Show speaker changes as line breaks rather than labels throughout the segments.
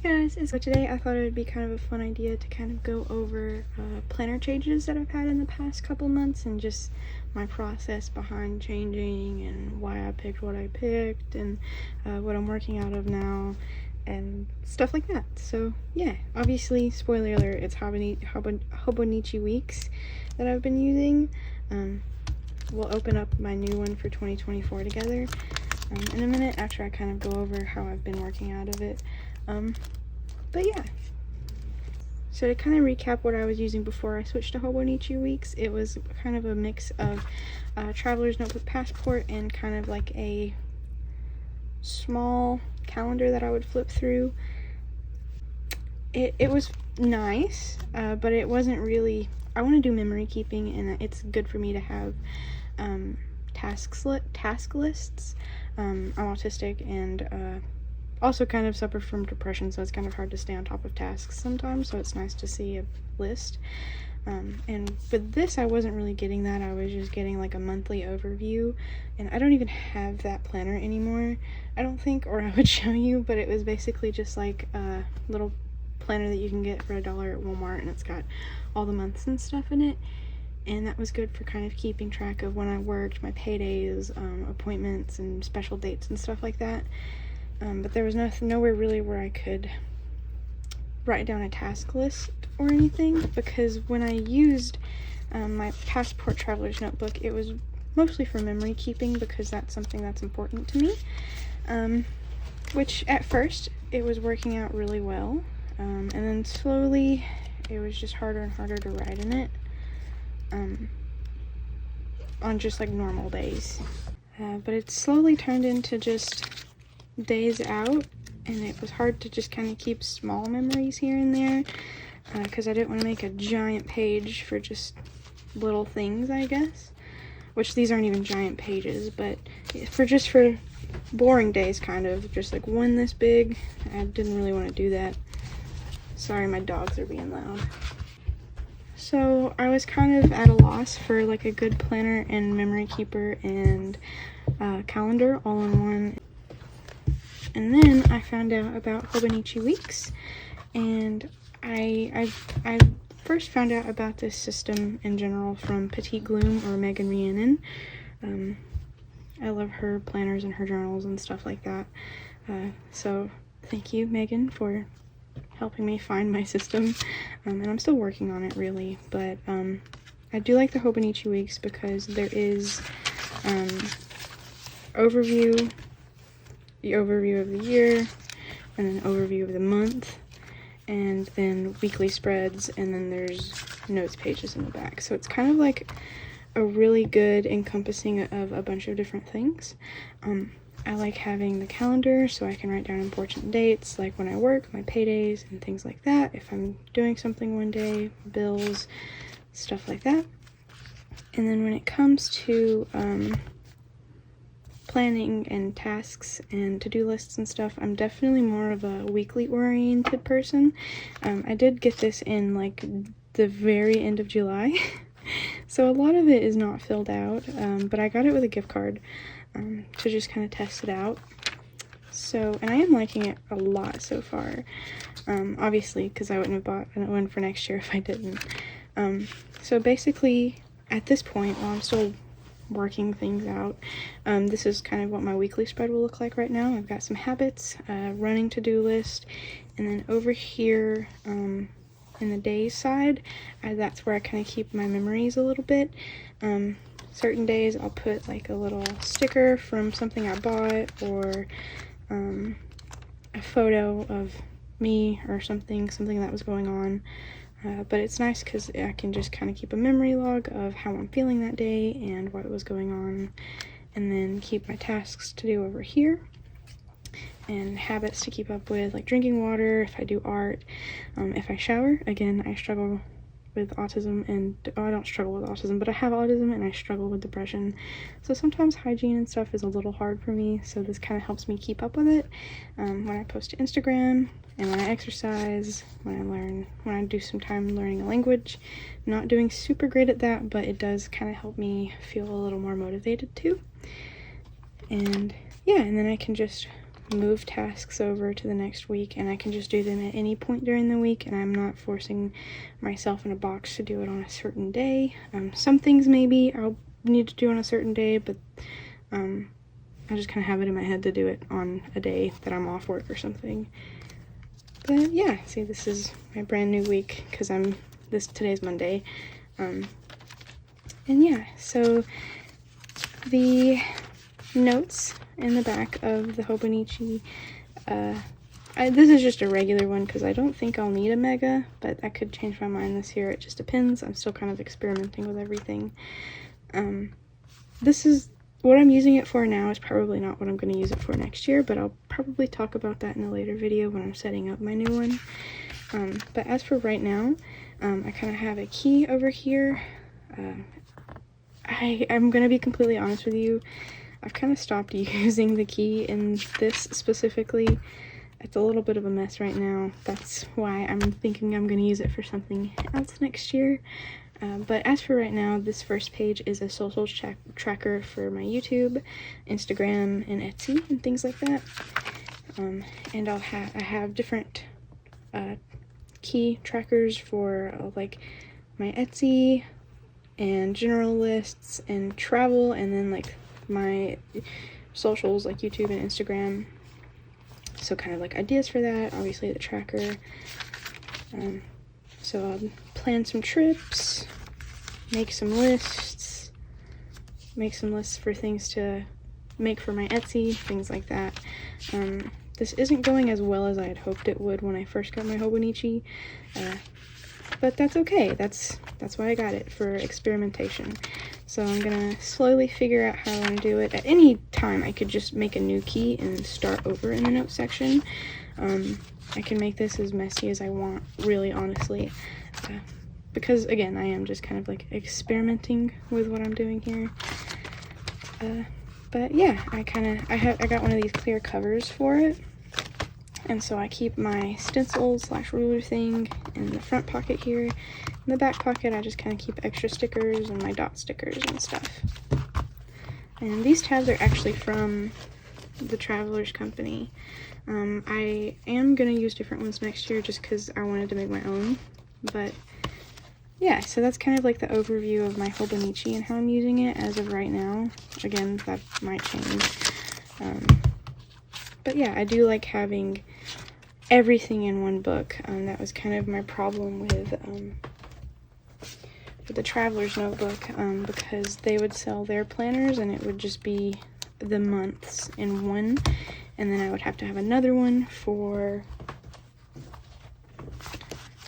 Guys, so today I thought it would be kind of a fun idea to kind of go over planner changes that I've had in the past couple months and just my process behind changing and why I picked what I picked and what I'm working out of now and stuff like that. So yeah, obviously, spoiler alert, it's Hobonichi weeks that I've been using. We'll open up my new one for 2024 together in a minute after I kind of go over how I've been working out of it. But yeah, so to kind of recap what I was using before I switched to Hobonichi weeks, it was kind of a mix of Traveler's Notebook Passport and kind of like a small calendar that I would flip through. It was nice, but it wasn't really, I want to do memory keeping, and it's good for me to have task lists. I'm autistic and also kind of suffer from depression, so it's kind of hard to stay on top of tasks sometimes, so it's nice to see a list. And with this, I wasn't really getting that. I was just getting like a monthly overview, and I don't even have that planner anymore, I don't think, or I would show you, but it was basically just like a little planner that you can get for $1 at Walmart, and it's got all the months and stuff in it, and that was good for kind of keeping track of when I worked, my paydays, appointments, and special dates and stuff like that. But there was nowhere really where I could write down a task list or anything, because when I used my Passport Traveler's Notebook, it was mostly for memory keeping, because that's something that's important to me, which at first it was working out really well, and then slowly it was just harder and harder to write in it on just like normal days, but it slowly turned into just days out, and it was hard to just kind of keep small memories here and there, because I didn't want to make a giant page for just little things, I guess, which these aren't even giant pages, but for boring days, kind of just like one this big. I didn't really want to do that. Sorry, my dogs are being loud. So I was kind of at a loss for like a good planner and memory keeper and calendar all in one. And then I found out about Hobonichi weeks, and I first found out about this system in general from Petite Gloom, or Megan Rhiannon. I love her planners and her journals and stuff like that. So thank you, Megan, for helping me find my system. And I'm still working on it, really, but I do like the Hobonichi weeks because there is the overview of the year, and then overview of the month, and then weekly spreads, and then there's notes pages in the back. So it's kind of like a really good encompassing of a bunch of different things. I like having the calendar so I can write down important dates, like when I work, my paydays, and things like that. If I'm doing something one day, bills, stuff like that. And then when it comes to planning and tasks and to-do lists and stuff, I'm definitely more of a weekly oriented person. I did get this in like the very end of July, so a lot of it is not filled out, but I got it with a gift card to just kind of test it out. So, and I am liking it a lot so far, obviously, because I wouldn't have bought one for next year if I didn't. So basically, at this point, while I'm still working things out, this is kind of what my weekly spread will look like right now. I've got some habits, running to-do list, and then over here in the days side, that's where I kind of keep my memories a little bit. Certain days I'll put like a little sticker from something I bought, or a photo of me or something that was going on. But it's nice because I can just kind of keep a memory log of how I'm feeling that day and what was going on, and then keep my tasks to do over here, and habits to keep up with, like drinking water, if I do art, if I shower. Again, I struggle with autism, and I don't struggle with autism, but I have autism and I struggle with depression, so sometimes hygiene and stuff is a little hard for me, so this kind of helps me keep up with it. When I post to Instagram, and when I exercise, when I do some time learning a language. Not doing super great at that, but it does kind of help me feel a little more motivated too. And yeah, and then I can just move tasks over to the next week, and I can just do them at any point during the week, and I'm not forcing myself in a box to do it on a certain day. Some things maybe I'll need to do on a certain day, but I just kind of have it in my head to do it on a day that I'm off work or something. But yeah, see, this is my brand new week because today's Monday. And yeah, so the notes in the back of the Hobonichi, this is just a regular one because I don't think I'll need a mega, but I could change my mind this year. It just depends. I'm still kind of experimenting with everything. This is what I'm using it for now is probably not what I'm going to use it for next year, but I'll probably talk about that in a later video when I'm setting up my new one. But as for right now, I kind of have a key over here. I'm going to be completely honest with you. I've kind of stopped using the key in this specifically. It's a little bit of a mess right now. That's why I'm thinking I'm going to use it for something else next year. But as for right now, this first page is a social tracker for my YouTube, Instagram, and Etsy, and things like that. And I have different key trackers for like my Etsy and general lists and travel, and then like my socials like YouTube and Instagram. So kind of like ideas for that, obviously the tracker. So I'll plan some trips, make some lists for things to make for my Etsy, things like that. This isn't going as well as I had hoped it would when I first got my Hobonichi, but that's okay. That's why I got it, for experimentation. So I'm gonna slowly figure out how I want to do it. At any time, I could just make a new key and start over in the notes section. I can make this as messy as I want, really, honestly, because again, I am just kind of like experimenting with what I'm doing here. But yeah, I got one of these clear covers for it, and so I keep my stencil / ruler thing in the front pocket here. In the back pocket, I just kind of keep extra stickers and my dot stickers and stuff. And these tabs are actually from the Travelers Company. I am going to use different ones next year just because I wanted to make my own. But yeah, so that's kind of like the overview of my Hobonichi and how I'm using it as of right now. Again, that might change. But yeah, I do like having everything in one book. That was kind of my problem with the Traveler's Notebook, because they would sell their planners and it would just be the months in one, and then I would have to have another one for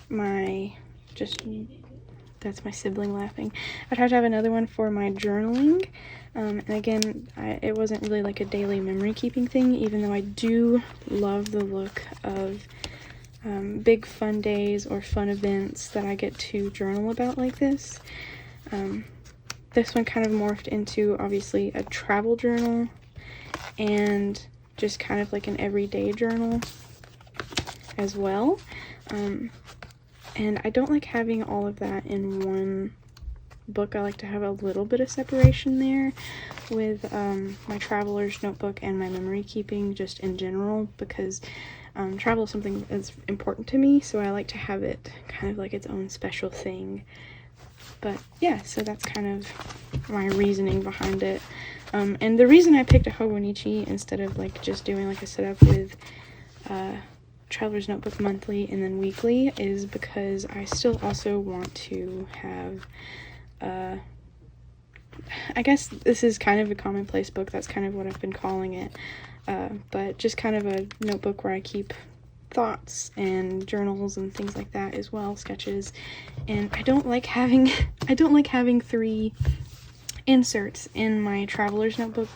my, that's my sibling laughing. I'd have to have another one for my journaling, and again, it wasn't really like a daily memory keeping thing, even though I do love the look of big fun days or fun events that I get to journal about like this. This one kind of morphed into, obviously, a travel journal and just kind of like an everyday journal as well. And I don't like having all of that in one book. I like to have a little bit of separation there with my Traveler's Notebook and my memory keeping just in general, because travel is something that's important to me, so I like to have it kind of like its own special thing. But yeah, so that's kind of my reasoning behind it. And the reason I picked a Hobonichi instead of like just doing like a setup with Traveler's Notebook monthly and then weekly is because I still also want to have, I guess this is kind of a commonplace book, that's kind of what I've been calling it, but just kind of a notebook where I keep thoughts and journals and things like that as well, sketches. And I don't like having 3 inserts in my Traveler's Notebook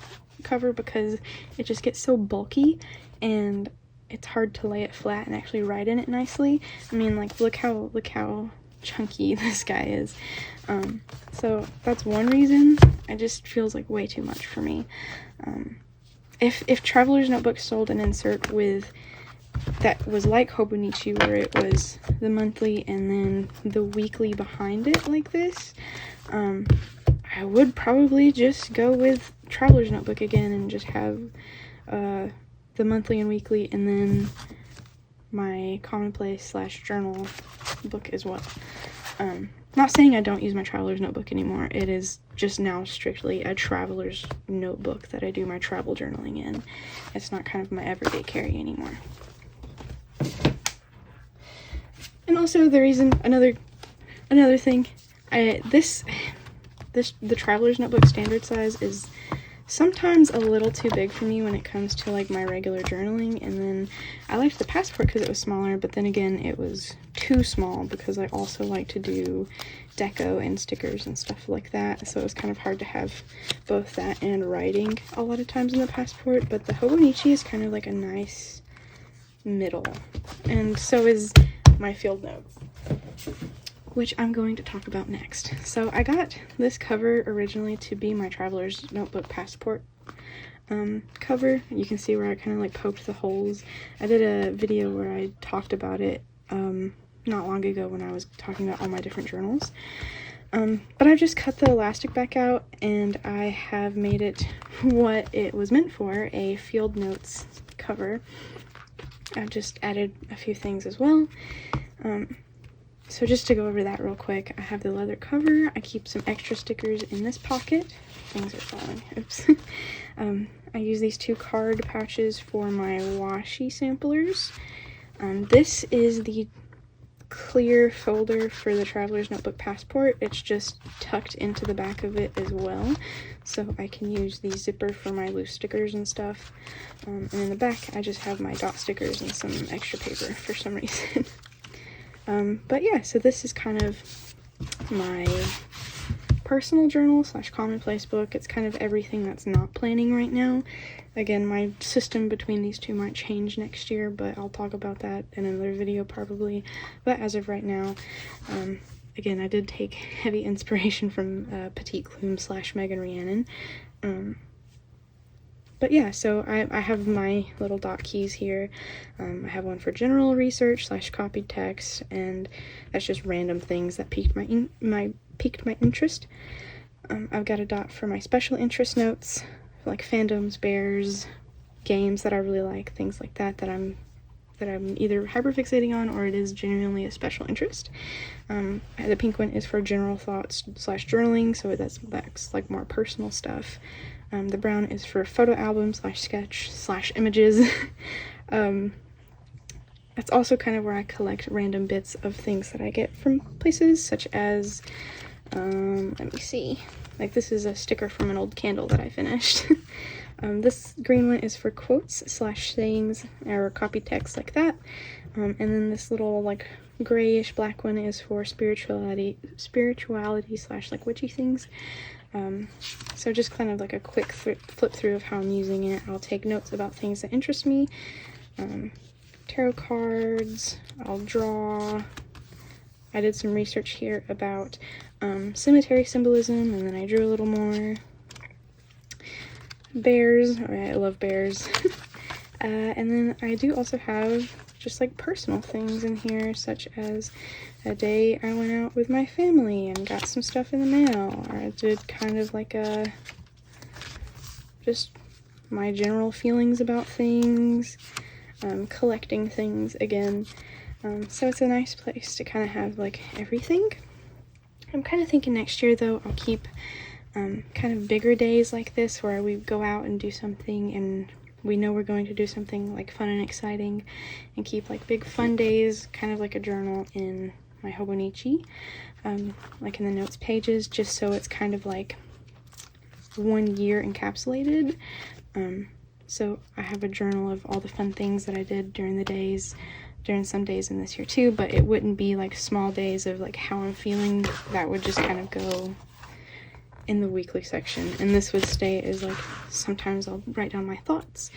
cover because it just gets so bulky and it's hard to lay it flat and actually write in it nicely. I mean, like, look how chunky this guy is. So that's one reason. It just feels like way too much for me. If Traveler's Notebook sold an insert with that was like Hobonichi, where it was the monthly and then the weekly behind it like this, I would probably just go with Traveler's Notebook again and just have the monthly and weekly, and then my commonplace / journal book as well. Not saying I don't use my traveler's notebook anymore. It is just now strictly a traveler's notebook that I do my travel journaling in. It's not kind of my everyday carry anymore. And also the reason, another thing, the traveler's notebook standard size is sometimes a little too big for me when it comes to like my regular journaling, and then I liked the passport because it was smaller, but then again it was too small because I also like to do deco and stickers and stuff like that, so it was kind of hard to have both that and writing a lot of times in the passport. But the Hobonichi is kind of like a nice middle, and so is my field notes, which I'm going to talk about next. So I got this cover originally to be my traveler's notebook passport cover. You can see where I kind of like poked the holes. I did a video where I talked about it not long ago when I was talking about all my different journals. But I've just cut the elastic back out, and I have made it what it was meant for, a field notes cover. I've just added a few things as well. So just to go over that real quick, I have the leather cover. I keep some extra stickers in this pocket. Things are falling. Oops. I use these 2 card pouches for my washi samplers. This is the clear folder for the traveler's notebook passport. It's just tucked into the back of it as well, so I can use the zipper for my loose stickers and stuff. And in the back I just have my dot stickers and some extra paper for some reason. But yeah, so this is kind of my personal journal / commonplace book. It's kind of everything that's not planning right now. Again, my system between these two might change next year, but I'll talk about that in another video probably. But as of right now, again, I did take heavy inspiration from Petite Clume / Megan Rhiannon. But yeah, so I have my little dot keys here. I have one for general research / copied text, and that's just random things that piqued my interest. I've got a dot for my special interest notes, like fandoms, bears, games that I really like, things like that that I'm either hyperfixating on or it is genuinely a special interest. The pink one is for general thoughts / journaling, so that's like more personal stuff. The brown is for photo album / sketch / images. That's also kind of where I collect random bits of things that I get from places, such as, let me see, like this is a sticker from an old candle that I finished. This green one is for quotes / sayings or copy text like that. And then this little like grayish black one is for spirituality / like witchy things. So just kind of like a quick flip through of how I'm using it. I'll take notes about things that interest me. Tarot cards, I'll draw. I did some research here about cemetery symbolism, and then I drew a little more. Bears, I love bears. And then I do also have just like personal things in here, such as a day I went out with my family and got some stuff in the mail, or I did kind of like just my general feelings about things, collecting things again. So it's a nice place to kind of have like everything. I'm kind of thinking next year though I'll keep kind of bigger days like this where we go out and do something and we know we're going to do something like fun and exciting, and keep like big fun days, kind of like a journal in my Hobonichi, like in the notes pages, just so it's kind of like 1 year encapsulated. So I have a journal of all the fun things that I did during some days in this year too, but it wouldn't be like small days of like how I'm feeling. That would just kind of go in the weekly section, and this would stay as like sometimes I'll write down my thoughts,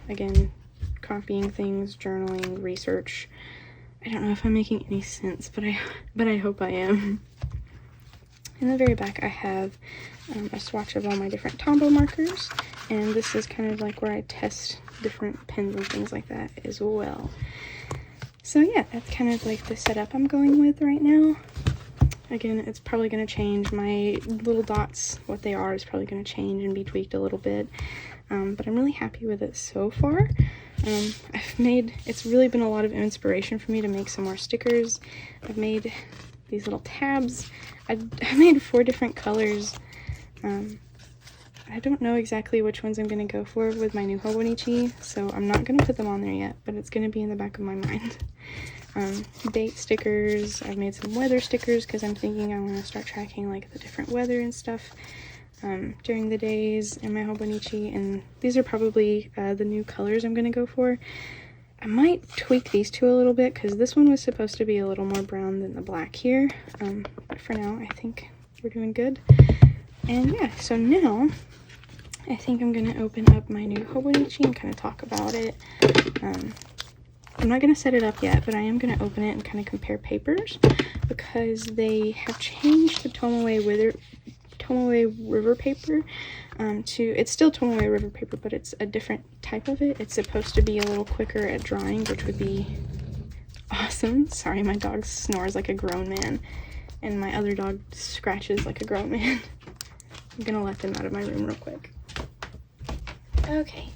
again copying things, journaling, research. I don't know if I'm making any sense, but I hope I am. In the very back I have a swatch of all my different Tombow markers, and this is kind of like where I test different pens and things like that as well. So yeah, that's kind of like the setup I'm going with right now. Again, it's probably going to change. My little dots, what they are, is probably going to change and be tweaked a little bit. but I'm really happy with it so far. It's really been a lot of inspiration for me to make some more stickers. I've made these little tabs. I made 4 different colors. I don't know exactly which ones I'm going to go for with my new Hobonichi, so I'm not going to put them on there yet, but it's going to be in the back of my mind. Date stickers. I've made some weather stickers because I'm thinking I want to start tracking like the different weather and stuff during the days in my Hobonichi, and these are probably the new colors I'm going to go for. I might tweak these 2 a little bit because this one was supposed to be a little more brown than the black here, but for now I think we're doing good. And yeah, so now I think I'm going to open up my new Hobonichi and kind of talk about it. I'm not going to set it up yet, but I am going to open it and kind of compare papers because they have changed the Tomoe River paper it's still Tomoe River paper, but it's a different type of it. It's supposed to be a little quicker at drying, which would be awesome. Sorry, my dog snores like a grown man, and my other dog scratches like a grown man. I'm gonna let them out of my room real quick. Okay.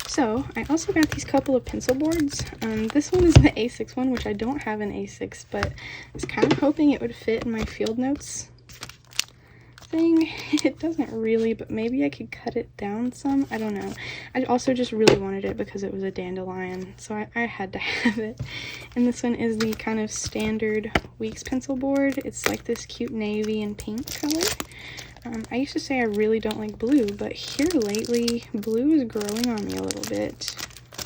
So, I also got these couple of pencil boards. This one is the A6 one, which I don't have an A6, but I was kind of hoping it would fit in my field notes thing. It doesn't really, but maybe I could cut it down some. I don't know. I also just really wanted it because it was a dandelion, so I had to have it. And this one is the kind of standard Weeks pencil board. It's like this cute navy and pink color. I used to say I really don't like blue, but here lately, blue is growing on me a little bit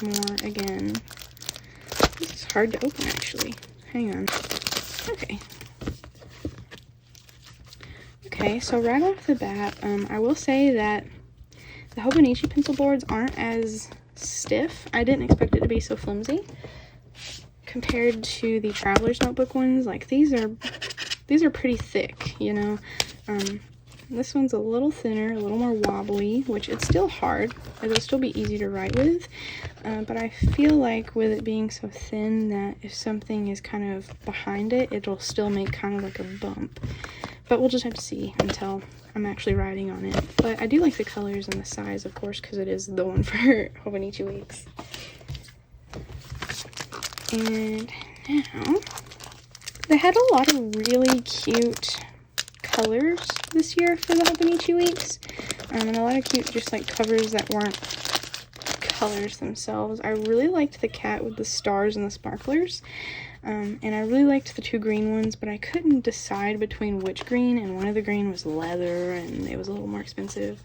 more again. This is hard to open, actually. Hang on. Okay. Okay, so right off the bat, I will say that the Hobonichi pencil boards aren't as stiff. I didn't expect it to be so flimsy compared to the Traveler's Notebook ones. Like, these are pretty thick, you know. This one's a little thinner, a little more wobbly, which it's still hard. It'll still be easy to write with, but I feel like with it being so thin that if something is kind of behind it, it'll still make kind of like a bump. But we'll just have to see until I'm actually writing on it. But I do like the colors and the size, of course, because it is the one for Hobonichi Weeks. And now, they had a lot of really cute colors this year for the Hobonichi Weeks, and a lot of cute just like covers that weren't colors themselves. I really liked the cat with the stars and the sparklers, and I really liked the 2 green ones, but I couldn't decide between which green, and one of the green was leather and it was a little more expensive,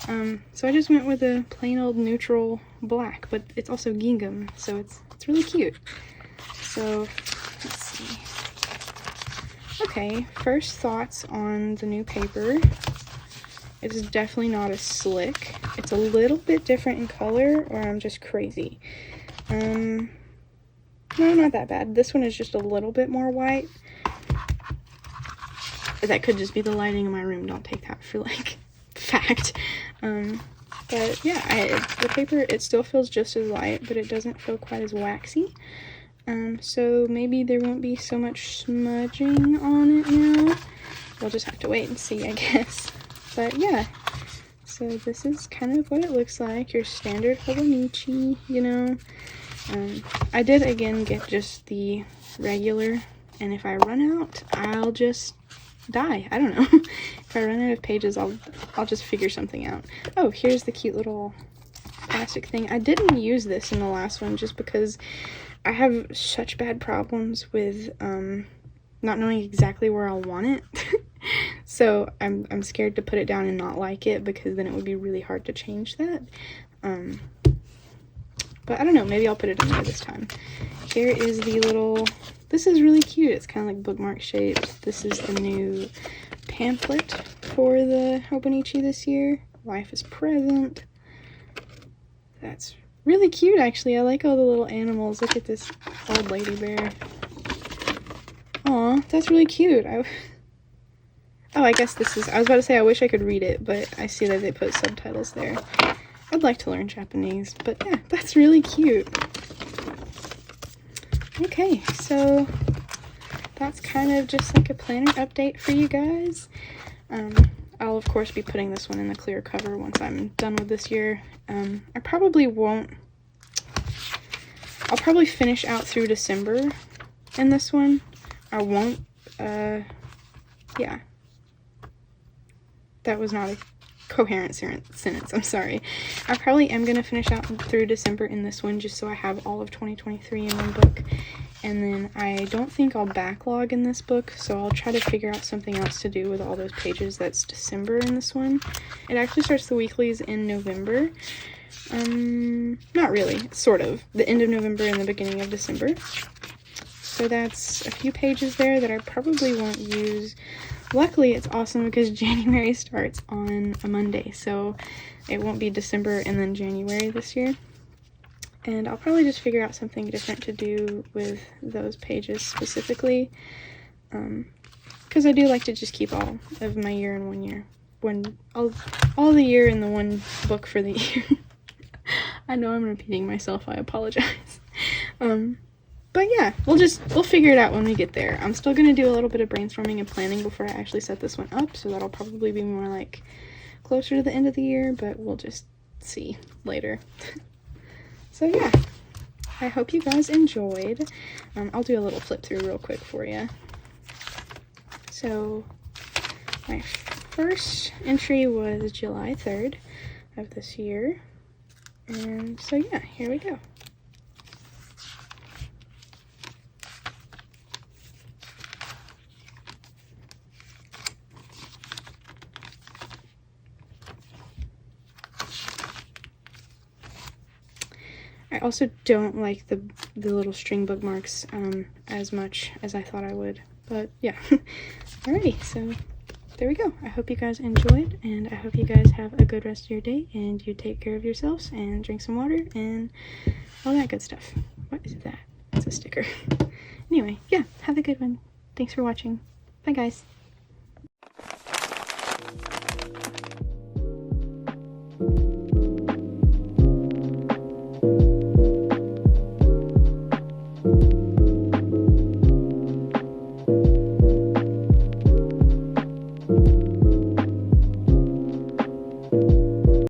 so I just went with a plain old neutral black, but it's also gingham, so it's really cute. So let's see. Okay, first thoughts on the new paper. It's definitely not as slick. It's a little bit different in color, or I'm just crazy. No, not that bad. This one is just a little bit more white. That could just be the lighting in my room. Don't take that for, like, fact. But yeah, the paper, it still feels just as light, but it doesn't feel quite as waxy. So maybe there won't be so much smudging on it now. We'll just have to wait and see, I guess. But yeah, so this is kind of what it looks like, your standard Hobonichi, you know. I did again get just the regular, and if I run out, I'll just die. I don't know. If I run out of pages, I'll just figure something out. Oh, here's the cute little plastic thing. I didn't use this in the last one just because I have such bad problems with not knowing exactly where I'll want it. So I'm scared to put it down and not like it, because then it would be really hard to change that. But I don't know, maybe I'll put it in there this time. Here is the little, this is really cute. It's kind of like bookmark shaped. This is the new pamphlet for the Hobonichi this year. Life is Present. That's really cute, actually. I like all the little animals. Look at this old lady bear. Aw, that's really cute. Oh, I guess this is, I was about to say I wish I could read it, but I see that they put subtitles there. I'd like to learn Japanese, but yeah, that's really cute. Okay, so that's kind of just like a planner update for you guys. I'll of course be putting this one in the clear cover once I'm done with this year. I probably won't. I'll probably finish out through December in this one. I won't, yeah. That was not a coherent sentence, I'm sorry. I probably am going to finish out through December in this one just so I have all of 2023 in one book. And then I don't think I'll backlog in this book, so I'll try to figure out something else to do with all those pages that's December in this one. It actually starts the weeklies in November. Not really, sort of. The end of November and the beginning of December. So that's a few pages there that I probably won't use. Luckily, it's awesome because January starts on a Monday, so it won't be December and then January this year. And I'll probably just figure out something different to do with those pages specifically. Because I do like to just keep all of my year in one year. All the year in the one book for the year. I know I'm repeating myself, I apologize. But yeah, we'll figure it out when we get there. I'm still gonna do a little bit of brainstorming and planning before I actually set this one up, so that'll probably be more like closer to the end of the year, but we'll just see later. So yeah, I hope you guys enjoyed. I'll do a little flip through real quick for you. So my first entry was July 3rd of this year. And so yeah, here we go. I also don't like the little string bookmarks as much as I thought I would, but yeah. Alrighty, so there we go. I hope you guys enjoyed, and I hope you guys have a good rest of your day, and you take care of yourselves, and drink some water, and all that good stuff. What is that? It's a sticker. Anyway, yeah, have a good one. Thanks for watching. Bye, guys.